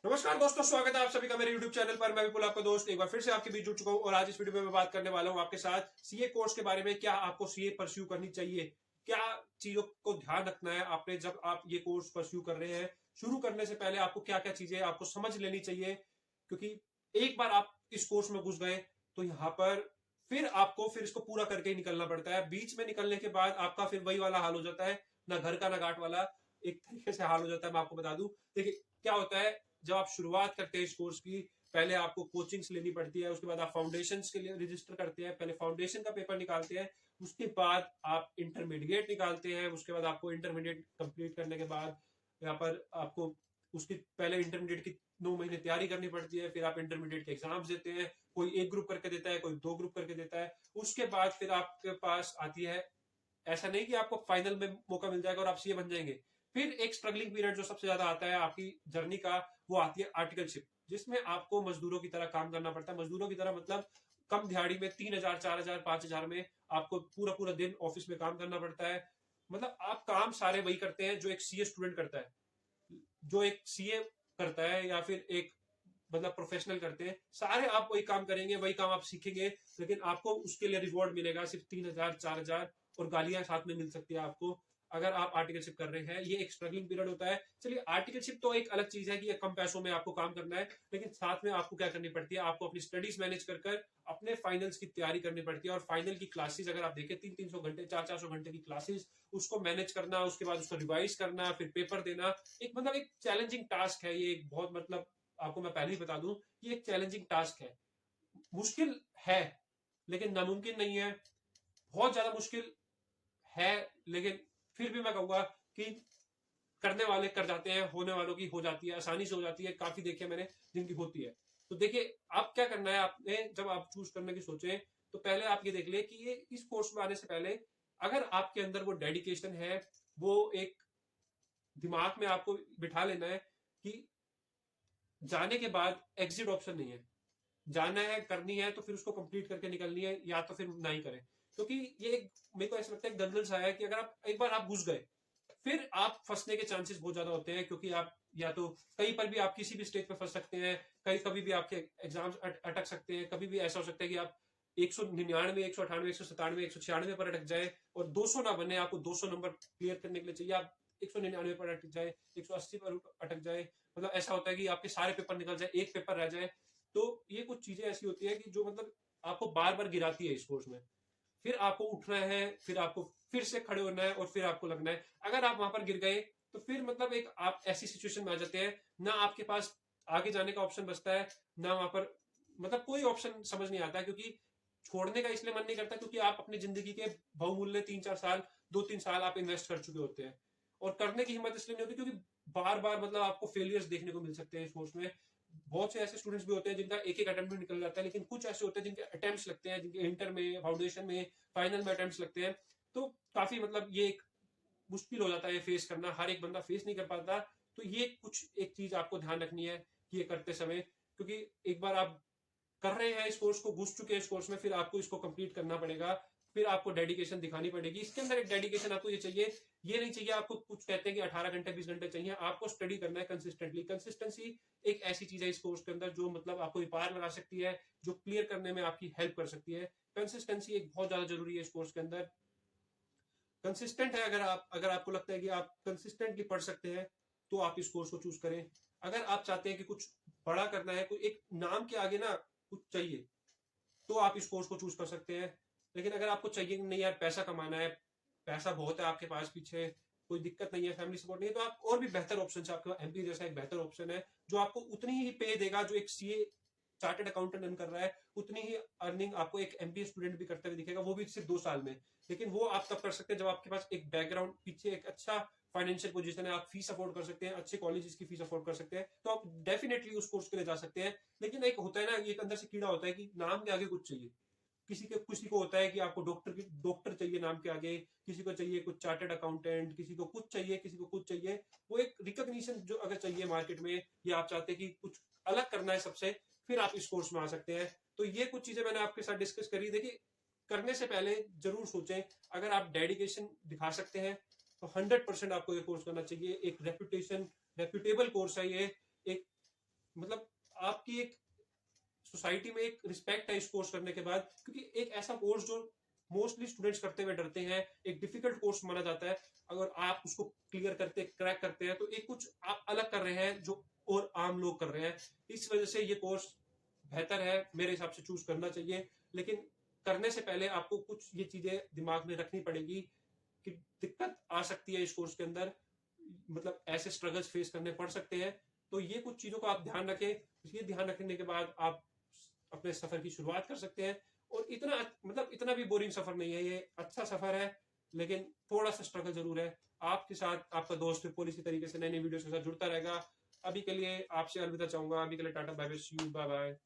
नमस्कार दोस्तों, स्वागत है आप सभी का मेरे YouTube चैनल पर। मैं विपुल आपका दोस्त एक बार फिर से आपके बीच जुड़ चुका हूं और आज इस वीडियो में मैं बात करने वाला हूं आपके साथ सीए कोर्स के बारे में। क्या आपको सीए परस्यू करनी चाहिए, क्या चीजों को ध्यान रखना है आपने जब आप ये कोर्स परस्यू कर रहे हैं। शुरू करने से पहले आपको क्या क्या चीजें आपको समझ लेनी चाहिए, क्योंकि एक बार आप इस कोर्स में घुस गए तो यहाँ पर फिर इसको पूरा करके ही निकलना पड़ता है। बीच में निकलने के बाद आपका फिर वही वाला हाल हो जाता है, ना घर का ना घाट वाला एक तरीके से हाल हो जाता है। मैं आपको बता दूं, देखिए क्या होता है, जब आप शुरुआत करते हैं इस कोर्स की, पहले आपको कोचिंग्स लेनी पड़ती है, उसके बाद आप फाउंडेशन के लिए रजिस्टर करते हैं, पहले फाउंडेशन का पेपर निकालते हैं, उसके बाद आप इंटरमीडिएट निकालते हैं, उसके बाद आपको इंटरमीडिएट कंप्लीट करने के बाद यहाँ पर आपको उसकी पहले इंटरमीडिएट की 9 महीने तैयारी करनी पड़ती है, फिर आप इंटरमीडिएट के एग्जाम्स देते हैं। कोई एक ग्रुप करके देता है, कोई 2 ग्रुप करके देता है। उसके बाद फिर आपके पास आती है, ऐसा नहीं कि आपको फाइनल में मौका मिल जाएगा और आप सीए बन जाएंगे। फिर एक स्ट्रगलिंग पीरियड जो सबसे ज्यादा आता है आपकी जर्नी का, वो आती है आर्टिकलशिप, जिसमें आपको मजदूरों की तरह काम करना पड़ता है। मजदूरों की तरह मतलब कम दिहाड़ी में 3,000 4,000 5,000 में आपको पूरा पूरा दिन ऑफिस में काम करना पड़ता है। मतलब आप काम सारे वही करते हैं जो एक सीए स्टूडेंट करता है, जो एक सीए करता है, या फिर एक मतलब प्रोफेशनल करते हैं। सारे आप वही काम करेंगे, वही काम आप सीखेंगे, लेकिन आपको उसके लिए रिवॉर्ड मिलेगा सिर्फ 3,000 4,000, और गालियां साथ में मिल सकती है आपको अगर आप आर्टिकलशिप कर रहे हैं। ये एक स्ट्रगलिंग पीरियड होता है। चलिए, आर्टिकलशिप तो एक अलग चीज है कि कम पैसों में आपको काम करना है, लेकिन साथ में आपको क्या करनी पड़ती है, आपको अपनी स्टडीज मैनेज कर कर अपने फाइनल्स की तैयारी करनी पड़ती है। और फाइनल की क्लासेस अगर आप देखें, 300 300 घंटे 400 400 घंटे की क्लासेस, उसको मैनेज करना, उसके बाद उसको रिवाइज करना, फिर पेपर देना, एक मतलब एक चैलेंजिंग टास्क है ये। एक बहुत मतलब आपको मैं पहले ही बता दूं, ये एक चैलेंजिंग टास्क है। मुश्किल है लेकिन नामुमकिन नहीं है। बहुत ज्यादा मुश्किल है, लेकिन फिर भी मैं कहूंगा कि करने वाले कर जाते हैं, होने वालों की हो जाती है, आसानी से हो जाती है। काफी देखे मैंने जिनकी होती है। तो देखिए, आप क्या करना है, आपने जब आप चूज करने की सोचे तो पहले आप ये देख ले कि ये इस कोर्स में आने से पहले अगर आपके अंदर वो डेडिकेशन है, वो एक दिमाग में आपको बिठा लेना है कि जाने के बाद एग्जिट ऑप्शन नहीं है। जाना है, करनी है तो फिर उसको कंप्लीट करके निकलनी है, या तो फिर ना ही करें। क्योंकि ये एक, मेरे को ऐसा लगता है, दलदल सा है कि अगर आप एक बार आप घुस गए, फिर आप फंसने के चांसेस बहुत ज्यादा होते हैं। क्योंकि आप या तो कहीं पर भी आप किसी भी स्टेज पे फंस सकते हैं, कहीं कभी भी आपके एग्जाम्स अटक सकते हैं। कभी भी ऐसा हो सकता है कि आप 199 198 197 196 पर अटक जाए और 200 ना बने। आपको 200 नंबर क्लियर करने के लिए चाहिए, आप 199 पर अटक जाए, 180 पर अटक जाए। मतलब ऐसा होता है कि आपके सारे पेपर निकल जाए, एक पेपर रह जाए। तो ये कुछ चीजें ऐसी होती है कि जो मतलब आपको बार बार गिराती है इस कोर्स में। फिर आपको उठना है, फिर आपको फिर से खड़े होना है, और फिर आपको लगना है। अगर आप वहां पर गिर गए तो फिर मतलब एक आप ऐसी सिचुएशन में आ जाते हैं, ना आपके पास आगे जाने का ऑप्शन बचता है, ना वहां पर मतलब कोई ऑप्शन समझ नहीं आता। क्योंकि छोड़ने का इसलिए मन नहीं करता क्योंकि आप अपनी जिंदगी के बहुमूल्य 3 4 साल, 2 3 साल आप इन्वेस्ट कर चुके होते हैं। और करने की हिम्मत इसलिए नहीं होती क्योंकि बार बार मतलब आपको फेलियर्स देखने को मिल सकते हैं इस कोर्स में। बहुत से ऐसे स्टूडेंट्स भी होते हैं जिनका एक एक अटेम्प्ट में निकल जाता है, लेकिन कुछ ऐसे होते हैं जिनके अटेम्प्ट्स लगते हैं, जिनके इंटर में, फाउंडेशन में, फाइनल में अटेम्प्ट्स लगते हैं। तो काफी मतलब ये एक मुश्किल हो जाता है फेस करना, हर एक बंदा फेस नहीं कर पाता। तो ये कुछ एक चीज आपको ध्यान रखनी है कि ये करते समय, क्योंकि एक बार आप कर रहे हैं इस कोर्स को, घुस चुके हैं इस कोर्स में, फिर आपको इसको कंप्लीट करना पड़ेगा। फिर आपको डेडिकेशन दिखानी पड़ेगी। इसके अंदर एक डेडिकेशन आपको ये चाहिए, ये नहीं चाहिए आपको कुछ कहते हैं कि 18 घंटे 20 घंटे चाहिए। आपको स्टडी करना है कंसिस्टेंटली। कंसिस्टेंसी एक ऐसी चीज है इस कोर्स के अंदर जो मतलब आपको पार लगा सकती है, जो क्लियर करने में आपकी हेल्प कर सकती है। कंसिस्टेंसी एक बहुत ज्यादा जरूरी है इस कोर्स के अंदर। कंसिस्टेंट है, अगर आपको लगता है कि आप कंसिस्टेंटली पढ़ सकते हैं तो आप इस कोर्स को चूज करें। अगर आप चाहते हैं कि कुछ बड़ा करना है, कोई एक नाम के आगे ना कुछ चाहिए, तो आप इस कोर्स को चूज कर सकते हैं। लेकिन अगर आपको चाहिए कि नहीं यार, पैसा कमाना है, पैसा बहुत है आपके पास, पीछे कोई दिक्कत नहीं है, फैमिली सपोर्ट नहीं है, तो आप और भी बेहतर ऑप्शन है। आपके पास एमपी जैसा एक बेहतर ऑप्शन है जो आपको उतनी ही पे देगा जो एक सीए चार्टेड अकाउंटेंट अर्न कर रहा है। उतनी ही अर्निंग आपको एक एमबीए स्टूडेंट भी करते हुए दिखेगा, वो भी सिर्फ 2 साल में। लेकिन वो आप तब कर सकते हैं जब आपके पास एक बैकग्राउंड पीछे, एक अच्छा फाइनेंशियल पोजीशन है, आप फीस अफोर्ड कर सकते हैं, अच्छे कॉलेजेस की फीस अफोर्ड कर सकते हैं, तो आप डेफिनेटली उस कोर्स के लिए जा सकते हैं। लेकिन एक होता है ना, एक अंदर से कीड़ा होता है कि नाम के आगे कुछ चाहिए। किसी को होता है कि आपको डॉक्टर चाहिए नाम के आगे, किसी को चाहिए कुछ चार्टर्ड अकाउंटेंट, किसी को कुछ चाहिए, किसी को कुछ चाहिए। वो एक रिकॉग्निशन जो अगर चाहिए मार्केट में, या आप चाहते हैं कि कुछ अलग करना है सबसे, फिर आप इस कोर्स में आ सकते हैं। तो ये कुछ चीजें मैंने आपके साथ डिस्कस करी। देखिए, करने से पहले जरूर सोचें। अगर आप डेडिकेशन दिखा सकते हैं तो 100% आपको ये कोर्स करना चाहिए। एक रेपुटेबल कोर्स है ये। एक मतलब आपकी एक सोसाइटी में एक रिस्पेक्ट है इस कोर्स करने के बाद, क्योंकि एक ऐसा कोर्स जो मोस्टली स्टूडेंट्स करते हुए डरते हैं, एक डिफिकल्ट कोर्स माना जाता है, अगर आप उसको क्लियर करते क्रैक करते हैं तो एक कुछ आप अलग कर रहे हैं जो और आम लोग कर रहे हैं। इस वजह से ये कोर्स बेहतर है, मेरे हिसाब से चूज करना चाहिए। लेकिन करने से पहले आपको कुछ ये चीजें दिमाग में रखनी पड़ेगी कि दिक्कत आ सकती है इस कोर्स के अंदर, मतलब ऐसे स्ट्रगल्स फेस करने पड़ सकते हैं। तो ये कुछ चीजों को आप ध्यान रखें। ये ध्यान रखने के बाद आप अपने सफर की शुरुआत कर सकते हैं। और इतना मतलब इतना भी बोरिंग सफर नहीं है, ये अच्छा सफर है, लेकिन थोड़ा सा स्ट्रगल जरूर है। आपके साथ आपका दोस्त विपुल इसी तरीके से नई नई वीडियोस के साथ जुड़ता रहेगा। अभी के लिए आपसे अलविदा चाहूंगा। अभी के लिए tata bye bye, see you, bye bye.